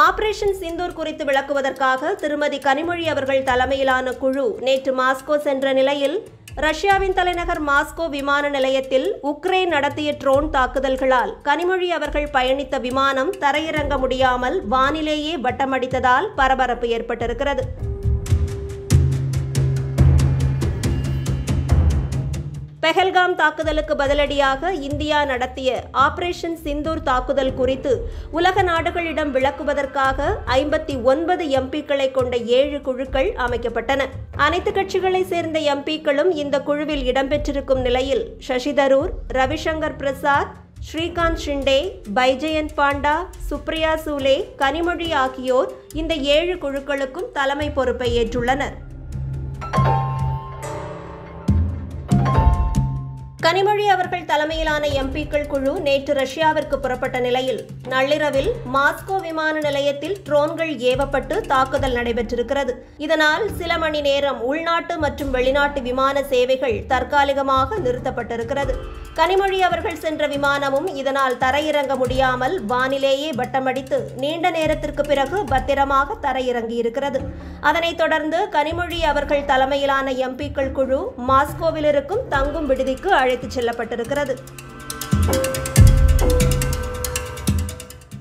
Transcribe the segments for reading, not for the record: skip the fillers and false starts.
Operation Sindoor குறித்து விளக்குவதற்காக திருமதி கனிமொழி அவர்கள் தலைமையிலான குழு நேற்று மாஸ்கோ சென்ற நிலையில் ரஷ்யாவின் தலைநகர் மாஸ்கோ விமான நிலையத்தில் உக்ரைன் நடத்திய ட்ரோன் தாக்குதல்களால் கனிமொழி அவர்கள் பயணித்த விமானம் தரையிறங்க முடியாமல் வானிலேயே வட்டமடித்ததால் பரபரப்பு ஏற்பட்டிருக்கிறது. பெஹல்காம் தாக்குதலுக்கு பதிலடியாக இந்தியா நடத்திய ஆபரேஷன் சிந்தூர் தாக்குதல் குறித்து உலக நாடுகளிடம் விளக்குவதற்காக 59 எம்பிக்களை கொண்ட 7 குழுக்கள் அமைக்கப்பட்டன. அனைத்து கட்சிகளை சேர்ந்த எம்பிக்களும் இந்த குழுவில் இடம்பெற்றிருக்கும் நிலையில் சசி தரூர், ரவிசங்கர் பிரசாத், ஸ்ரீகாந்த் ஷிண்டே, பைஜெயந்த் பாண்டா, சுப்ரியா சூலே, கனிமொழி ஆகியோர் இந்த 7 குழுக்களுக்கும் தலைமை பொறுப்பை ஏற்றுள்ளனர். கனிமொழி அவர்கள் தலைமையிலான எம்பிக்கள் குழு நேற்று ரஷ்யாவிற்கு புறப்பட்ட நிலையில் நள்ளிரவில் மாஸ்கோ விமான நிலையத்தில் ட்ரோன்கள் ஏவப்பட்டு தாக்குதல் நடைபெற்றிருக்கிறது. இதனால் சில மணி நேரம் உள்நாட்டு மற்றும் வெளிநாட்டு விமான சேவைகள் தற்காலிகமாக நிறுத்தப்பட்டிருக்கிறது. கனிமொழி அவர்கள் சென்ற விமானமும் இதனால் தரையிறங்க முடியாமல் வானிலேயே வட்டமடித்து நீண்ட நேரத்திற்கு பிறகு பத்திரமாக தரையிறங்கியிருக்கிறது. அதனைத் தொடர்ந்து கனிமொழி அவர்கள் தலைமையிலான எம்பிக்கள் குழு மாஸ்கோவில் இருக்கும் தங்கும் விடுதிக்கு அழைத்துச் செல்லப்பட்டிருக்கிறது.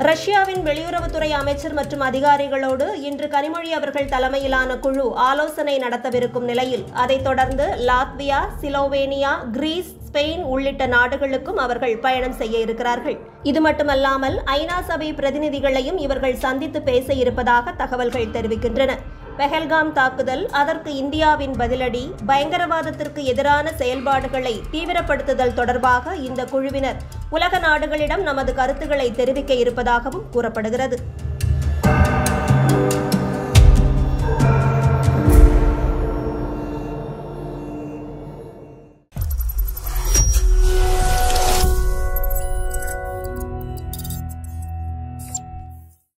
ரஷ்யாவின் வெளியுறவுத்துறை அமைச்சர் மற்றும் அதிகாரிகளோடு இன்று கனிமொழி அவர்கள் தலைமையிலான குழு ஆலோசனை நடத்தவிருக்கும் நிலையில் அதைத் தொடர்ந்து லாத்வியா, சிலோவேனியா, கிரீஸ், ஸ்பெயின் உள்ளிட்ட நாடுகளுக்கும் அவர்கள் பயணம் செய்ய இருக்கிறார்கள். இது மட்டுமல்லாமல் ஐநா சபை பிரதிநிதிகளையும் இவர்கள் சந்தித்து பேச இருப்பதாக தகவல்கள் தெரிவிக்கின்றன. பெஹல்காம் தாக்குதல், அதற்கு இந்தியாவின் பதிலடி, பயங்கரவாதத்திற்கு எதிரான செயல்பாடுகளை தீவிரப்படுத்துதல் தொடர்பாக இந்த குழுவினர் உலக நாடுகளிடம் நமது கருத்துக்களை தெரிவிக்க இருப்பதாகவும் கூறப்படுகிறது.